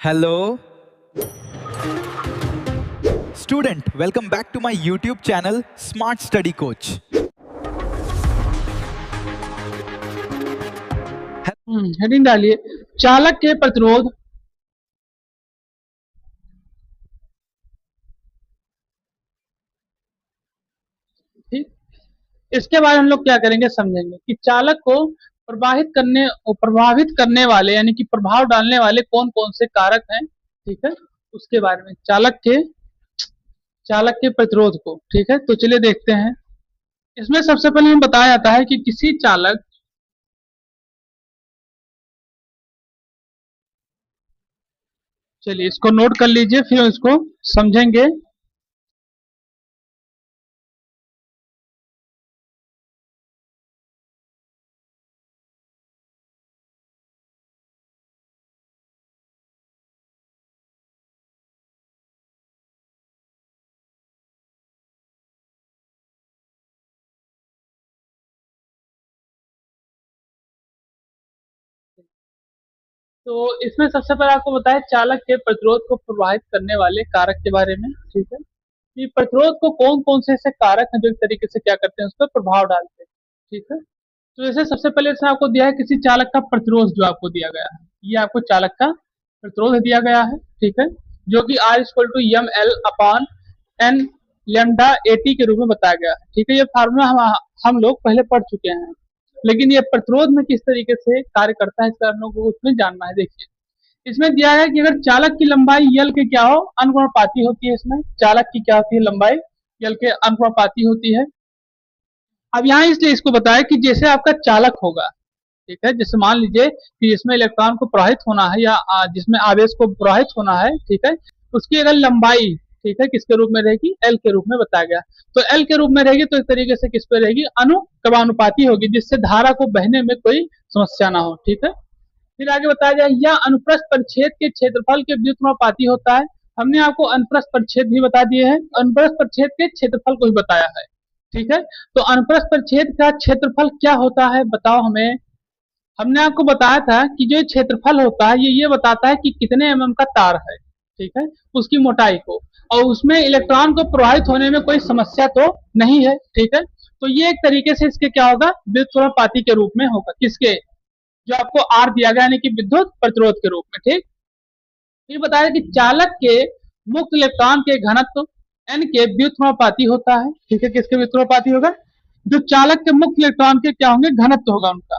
Hello, student. Welcome back to my YouTube channel, Smart Study Coach. Heading डालिए चालक के प्रतिरोध। ठीक, इसके बारे में हम लोग क्या करेंगे समझेंगे कि चालक को प्रभावित करने वाले यानी कि प्रभाव डालने वाले कौन कौन से कारक हैं। ठीक है, उसके बारे में चालक के प्रतिरोध को। ठीक है, तो चलिए देखते हैं। इसमें सबसे पहले हमें बताया जाता है कि किसी चालक चलिए इसको नोट कर लीजिए, फिर इसको समझेंगे। तो इसमें सबसे पहले आपको बताया चालक के प्रतिरोध को प्रभावित करने वाले कारक के बारे में। ठीक है, कि प्रतिरोध को कौन कौन से ऐसे कारक हैं जो एक तरीके से क्या करते हैं, उस पर प्रभाव डालते हैं। ठीक है, तो जैसे सबसे पहले इसमें आपको दिया है किसी चालक का प्रतिरोध, जो आपको दिया गया है, ये आपको चालक का प्रतिरोध दिया गया है। ठीक है, जो कि R equal to M L upon N lambda एटी के रूप में बताया गया है। ठीक है, ये फार्मूला हम लोग पहले पढ़ चुके हैं, लेकिन ये प्रतिरोध में किस तरीके से कार्य करता है इसका हम लोग को उसमें जानना है। देखिए, इसमें दिया है कि अगर चालक की लंबाई यल के क्या हो, अनुपाती होती है। इसमें चालक की क्या होती है, लंबाई यल के अनुपाती होती है। अब यहाँ इसलिए इसको बताया कि जैसे आपका चालक होगा, ठीक है, जैसे मान लीजिए कि जिसमें इलेक्ट्रॉन को प्रवाहित होना है या जिसमें आवेश को प्रवाहित होना है, ठीक है, उसकी अगर लंबाई, ठीक है, किसके रूप में रहेगी, एल के रूप में बताया गया। तो एल के रूप में रहेगी तो एक तरीके से किस पे रहेगी, अनुक्रमानुपाती होगी, जिससे धारा को बहने में कोई समस्या ना हो। ठीक है, फिर आगे बताया जाए यह अनुप्रस्थ परिच्छेद के क्षेत्रफल के व्युत्क्रमानुपाती होता है। हमने आपको अनुप्रस्थ परिच्छेद भी बता दिए हैं, अनुप्रस्थ परिच्छेद के क्षेत्रफल को भी बताया है। ठीक है, तो अनुप्रस्थ परिच्छेद का क्षेत्रफल क्या होता है बताओ हमें। हमने आपको बताया था कि जो क्षेत्रफल होता है ये बताता है कि कितने एमएम का तार है। ठीक है, उसकी मोटाई को, और उसमें इलेक्ट्रॉन को प्रवाहित होने में कोई समस्या तो नहीं है। ठीक है, तो ये एक तरीके से इसके क्या होगा, व्युत्क्रमानुपाती के रूप में होगा, किसके, जो आपको आर दिया गया यानी कि विद्युत प्रतिरोध के रूप में। ठीक, फिर बताया कि चालक के मुक्त इलेक्ट्रॉन के घनत्व एन के व्युत्क्रमानुपाती होता है। ठीक है, किसके व्युत्क्रमानुपाती होगा, जो चालक के मुक्त इलेक्ट्रॉन के क्या होंगे, घनत्व होगा उनका,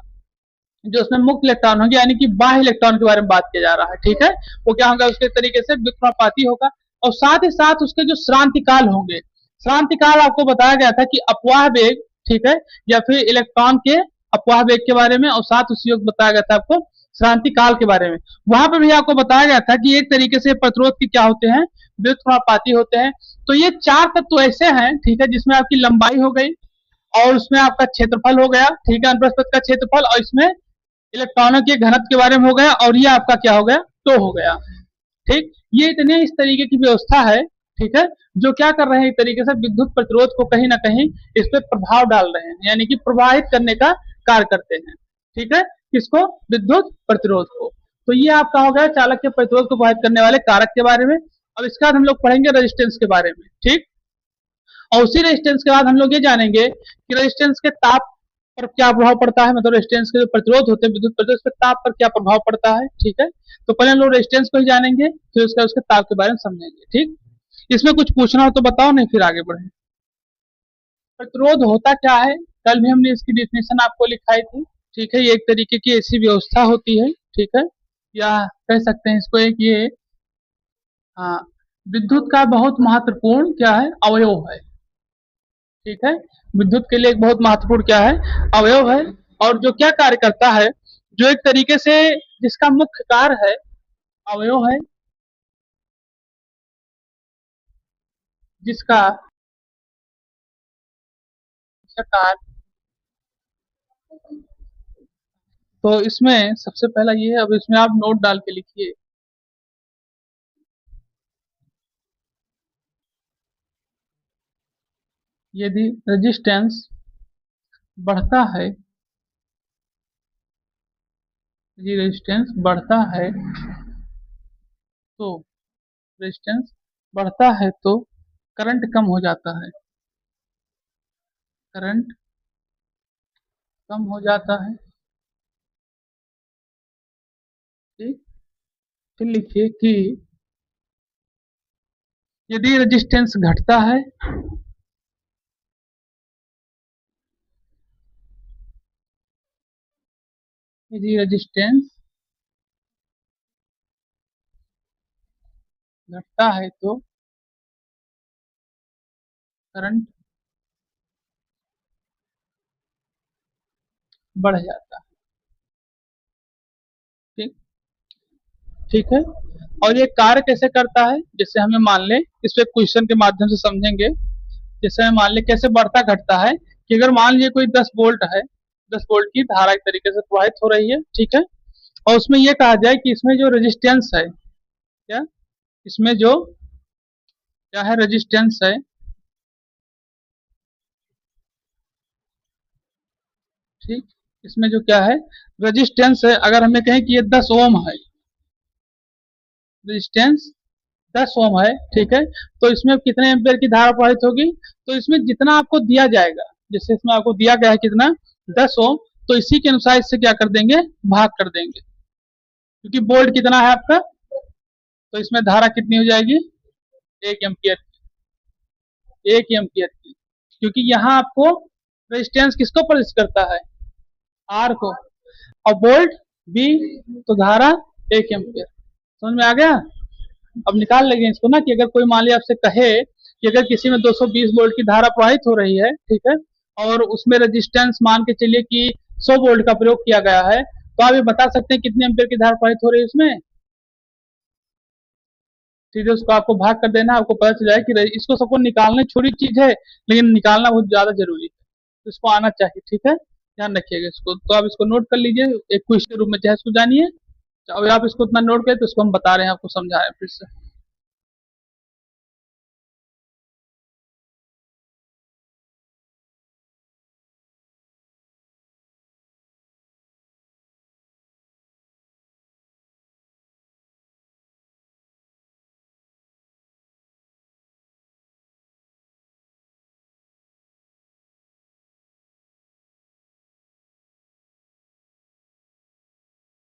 जो उसमें मुक्त इलेक्ट्रॉन होंगे यानी कि बाह्य इलेक्ट्रॉन के बारे में बात किया जा रहा है। ठीक है, वो क्या होगा, उसके तरीके से व्युत्क्रमानुपाती होगा। और साथ ही साथ उसके जो श्रांतिकाल होंगे, श्रांतिकाल आपको बताया गया था कि अपवाह वेग, ठीक है, या फिर इलेक्ट्रॉन के अपवाह वेग के बारे में, और साथ उसी वक्त बताया गया था आपको श्रांति काल के बारे में। वहां पर भी आपको बताया गया था कि एक तरीके से प्रतिरोध के क्या होते हैं, व्युत्क्रमानुपाती होते हैं। तो ये चार तत्व ऐसे हैं, ठीक है, जिसमें आपकी लंबाई हो गई, और उसमें आपका क्षेत्रफल हो गया, ठीक है, अनुप्रस्थ पथ का क्षेत्रफल, और इसमें इलेक्ट्रॉनों के घनत्व के बारे में हो गया, और ये आपका क्या हो गया, तो हो गया। ठीक, ये इतने इस तरीके की व्यवस्था है, ठीक है, जो क्या कर रहे हैं, एक तरीके से विद्युत प्रतिरोध को कहीं ना कहीं इस पे प्रभाव डाल रहे हैं, यानी कि प्रभावित करने का कार्य करते हैं। ठीक है, किसको, विद्युत प्रतिरोध को। तो ये आपका हो गया चालक के प्रतिरोध को प्रभावित करने वाले कारक के बारे में। अब इसके बाद हम लोग पढ़ेंगे रेजिस्टेंस के बारे में। ठीक, और उसी रेजिस्टेंस के बाद हम लोग ये जानेंगे कि रेजिस्टेंस के ताप पर क्या प्रभाव पड़ता है, मतलब रेजिस्टेंस के जो प्रतिरोध होते हैं विद्युत प्रतिरोध पे ताप पर क्या प्रभाव पड़ता है। ठीक है, तो पहले हम लोग रेजिस्टेंस को ही जानेंगे, फिर उसके ताप के बारे में समझेंगे। ठीक, इसमें कुछ पूछना हो तो बताओ, नहीं फिर आगे बढ़े। प्रतिरोध होता क्या है, कल भी हमने इसकी डिफिनेशन आपको लिखाई थी। ठीक है, ये एक तरीके की ऐसी व्यवस्था होती है, ठीक है, या कह सकते हैं इसको एक ये हाँ, विद्युत का बहुत महत्वपूर्ण क्या है, अवयव है। ठीक है, विद्युत के लिए एक बहुत महत्वपूर्ण क्या है, अवयव है, और जो क्या कार्य करता है, जो एक तरीके से जिसका मुख्य कार्य है, अवयव है जिसका कार्य। तो इसमें सबसे पहला ये है, अब इसमें आप नोट डाल के लिखिए। यदि रेजिस्टेंस बढ़ता है, यदि रेजिस्टेंस बढ़ता है तो रेजिस्टेंस बढ़ता है तो करंट कम हो जाता है, करंट कम हो जाता है। ठीक, फिर लिखिए कि यदि रेजिस्टेंस घटता है, यदि रेजिस्टेंस घटता है तो करंट बढ़ जाता है। ठीक, ठीक है। और ये कार्य कैसे करता है, जैसे हमें मान ले, इस पे क्वेश्चन के माध्यम से समझेंगे। जैसे हमें मान ले कैसे बढ़ता घटता है, कि अगर मान लीजिए कोई 10 वोल्ट है, 10 वोल्ट की धारा एक तरीके से प्रवाहित हो रही है, ठीक है। और उसमें यह कहा जाए कि इसमें जो रेजिस्टेंस है, क्या इसमें जो क्या है रेजिस्टेंस है, ठीक, इसमें जो क्या है रेजिस्टेंस है, अगर हमें कहें कि ये 10 ओम है, रेजिस्टेंस 10 ओम है, ठीक है। तो इसमें कितने एम्पियर की धारा प्रवाहित होगी, तो इसमें जितना आपको दिया जाएगा, जैसे इसमें आपको दिया गया है कितना 10 ओम, तो इसी के अनुसार इससे क्या कर देंगे, भाग कर देंगे, क्योंकि वोल्ट कितना है आपका, तो इसमें धारा कितनी हो जाएगी, 1 एम्पियर, 1 एम्पियर की, क्योंकि यहाँ आपको रेजिस्टेंस किसको प्रदर्शित करता है, आर को, और वोल्ट बी, तो धारा 1 एम्पियर। समझ में आ गया। अब निकाल लेंगे इसको ना, कि अगर कोई मान लिया आपसे कहे कि अगर किसी में 220 वोल्ट की धारा प्रवाहित हो रही है, ठीक है, और उसमें रेजिस्टेंस मान के चलिए कि 100 वोल्ट का प्रयोग किया गया है, तो आप ये बता सकते हैं कितने एम्पियर की धारा प्रवाहित हो रही है उसमें। सीधे उसको आपको भाग कर देना, आपको पता चल जाए कि इसको सबको निकालना छोटी चीज है, लेकिन निकालना बहुत ज्यादा जरूरी है, तो इसको आना चाहिए, ठीक है। ध्यान रखिएगा इसको, तो आप इसको नोट कर लीजिए, एक क्विज के रूप में चाहे इसको जानिए। अब आप इसको उतना नोट करें, तो इसको हम बता रहे हैं, आपको समझा रहे हैं फिर से।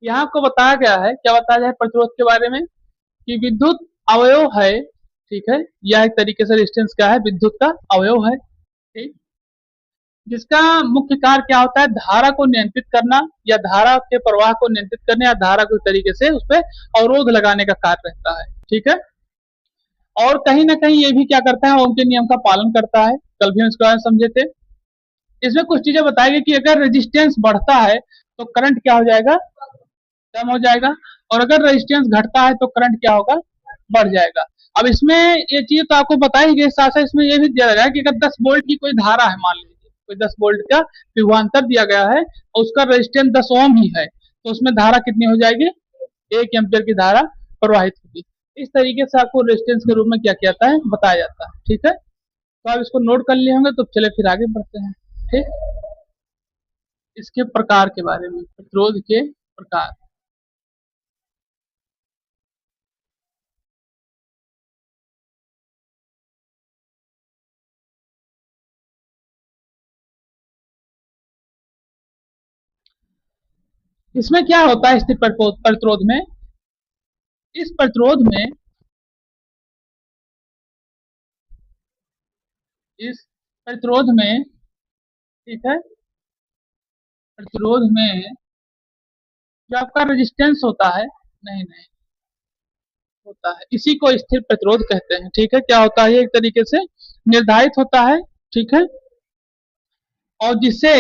यहाँ आपको बताया गया है, क्या बताया जाए प्रतिरोध के बारे में, कि विद्युत अवयव है, ठीक है, यह एक तरीके से रेजिस्टेंस क्या है, विद्युत का अवयव है, ठीक, जिसका मुख्य कार्य क्या होता है, धारा को नियंत्रित करना, या धारा के प्रवाह को नियंत्रित करना, या धारा को तरीके से उस पर अवरोध लगाने का कार्य रहता है, ठीक है। और कहीं ना कहीं ये भी क्या करता है, ओम के नियम का पालन करता है, कल भी हम इसके बारे में समझे थे। इसमें कुछ चीजें बताई गई कि अगर रेजिस्टेंस बढ़ता है तो करंट क्या हो जाएगा, कम हो जाएगा, और अगर रेजिस्टेंस घटता है तो करंट क्या होगा, बढ़ जाएगा। अब इसमें ये चीज तो आपको बताई गई, साथ साथ इसमें ये भी दिया गया है कि अगर 10 वोल्ट की कोई धारा है, मान लीजिए कोई 10 वोल्ट का विभवांतर दिया गया है, और उसका रेजिस्टेंस 10 ओम ही है, तो उसमें धारा कितनी हो जाएगी, 1 एम्पियर की धारा प्रवाहित होगी। इस तरीके से आपको रेजिस्टेंस के रूप में क्या किया जाता है, बताया जाता है, ठीक है। तो आप इसको नोट कर लिए होंगे, तो चले फिर आगे बढ़ते हैं, ठीक। इसके प्रकार के बारे में, प्रतिरोध के प्रकार। इसमें क्या होता है स्थिर प्रतिरोध में, इस प्रतिरोध में, इस प्रतिरोध में, ठीक है, प्रतिरोध में जो आपका रेजिस्टेंस होता है, नहीं नहीं होता है, इसी को स्थिर प्रतिरोध कहते हैं, ठीक है। क्या होता है, एक तरीके से निर्धारित होता है, ठीक है, और जिसे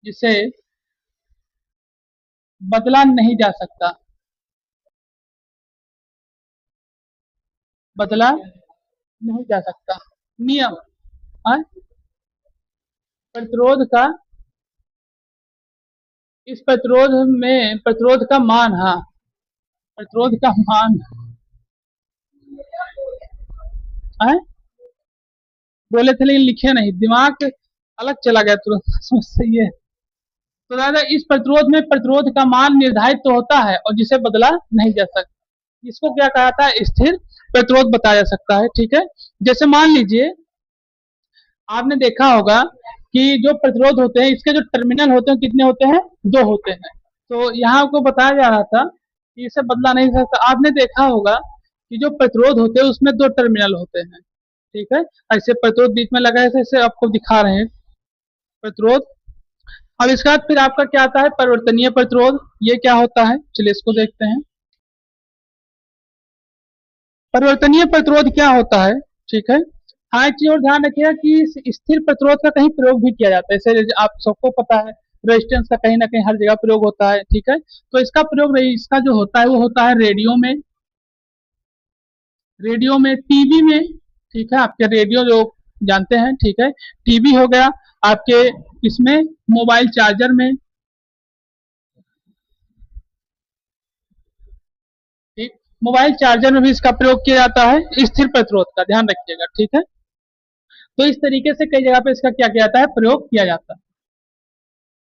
जिसे बदला नहीं जा सकता, बदला नहीं जा सकता, नियम, हाँ? प्रतिरोध का, इस प्रतिरोध में प्रतिरोध का मान, हाँ, प्रतिरोध का मान है, बोले थे लेकिन लिखे नहीं, दिमाग अलग चला गया तुरंत, समझ सही है। तो दादा इस प्रतिरोध में प्रतिरोध का मान निर्धारित तो होता है और जिसे बदला नहीं जा सकता, इसको क्या कहा जाता है, स्थिर प्रतिरोध बताया जा सकता है। ठीक है, जैसे मान लीजिए आपने देखा होगा कि जो प्रतिरोध होते हैं इसके जो टर्मिनल होते हैं कितने होते हैं, 2 होते हैं। तो यहाँ आपको बताया जा रहा था कि इसे बदला नहीं जा सकता। आपने देखा होगा कि जो प्रतिरोध होते हैं उसमें 2 टर्मिनल होते हैं। ठीक है, ऐसे प्रतिरोध बीच में लगा है, ऐसे आपको दिखा रहे हैं प्रतिरोध। अब इसके बाद फिर आपका क्या आता है, परिवर्तनीय प्रतिरोध। ये क्या होता है, चलिए इसको देखते हैं। परिवर्तनीय प्रतिरोध क्या होता है। ठीक है, हाँ एक चीज और ध्यान रखिएगा कि स्थिर प्रतिरोध का कहीं प्रयोग भी किया जाता है, जैसे आप सबको पता है रेजिस्टेंस का कहीं ना कहीं हर जगह प्रयोग होता है। ठीक है, तो इसका प्रयोग इसका जो होता है वो होता है रेडियो में, टीवी में। ठीक है, आपके रेडियो जो जानते हैं। ठीक है, टीवी हो गया आपके इसमें मोबाइल चार्जर में। ठीक, मोबाइल चार्जर में भी इसका प्रयोग किया जाता है स्थिर प्रतिरोध का, ध्यान रखिएगा। ठीक है, तो इस तरीके से कई जगह पे इसका क्या किया जाता है, प्रयोग किया जाता है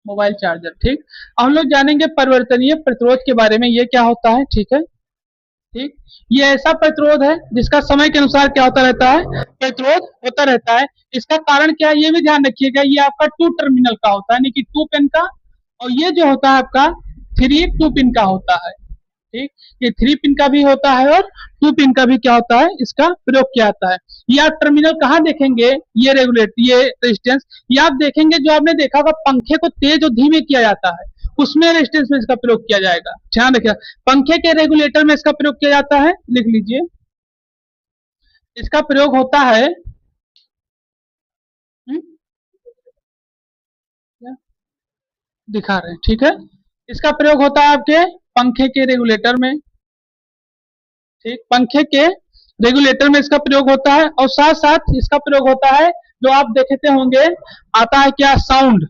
मोबाइल चार्जर। ठीक, हम लोग जानेंगे परिवर्तनीय प्रतिरोध के बारे में, ये क्या होता है। ठीक है, ठीक, ये ऐसा प्रतिरोध है जिसका समय के अनुसार क्या होता रहता है, प्रतिरोध होता रहता है। इसका कारण क्या है ये भी ध्यान रखिएगा, ये आपका 2 टर्मिनल का होता है, यानी कि 2 पिन का, और ये जो होता है आपका 3 2 पिन का होता है। ठीक, ये 3 पिन का भी होता है और 2 पिन का भी क्या होता है, इसका प्रयोग किया जाता है। ये आप टर्मिनल कहाँ देखेंगे, ये रेजिस्टेंस, ये आप देखेंगे जो आपने देखा होगा पंखे को तेज और धीमे किया जाता है, उसमें रेजिस्टेंस में इसका प्रयोग किया जाएगा। ध्यान रखिएगा, पंखे के रेगुलेटर में इसका प्रयोग किया जाता है, लिख लीजिए इसका प्रयोग होता है दिखा रहे हैं। ठीक है, इसका प्रयोग होता है आपके पंखे के रेगुलेटर में। ठीक, पंखे के रेगुलेटर में इसका प्रयोग होता है, और साथ साथ इसका प्रयोग होता है जो आप देखते होंगे, आता है क्या, साउंड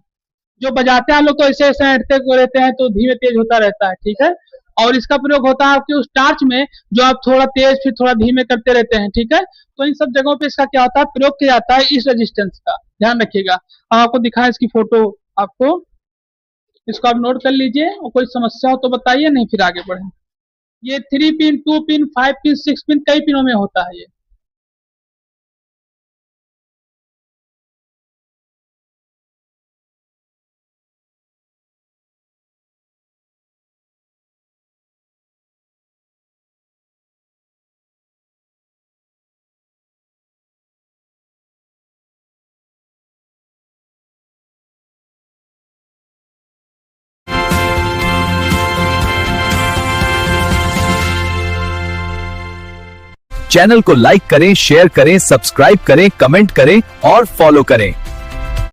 जो बजाते हैं लोग, तो ऐसे ऐसे रहते हैं तो धीमे तेज होता रहता है। ठीक है, और इसका प्रयोग होता है आपके उस टार्च में जो आप थोड़ा तेज फिर थोड़ा धीमे करते रहते हैं। ठीक है, तो इन सब जगहों पे इसका क्या होता है, प्रयोग किया जाता है इस रेजिस्टेंस का, ध्यान रखिएगा। हम आपको दिखाएं इसकी फोटो, आपको इसको आप नोट कर लीजिए, और कोई समस्या हो तो बताइए, नहीं फिर आगे बढ़े। ये 3 पिन, 2 पिन, 5 पिन, 6 पिन, कई पिनों में होता है ये। चैनल को लाइक करें, शेयर करें, सब्सक्राइब करें, कमेंट करें और फॉलो करें।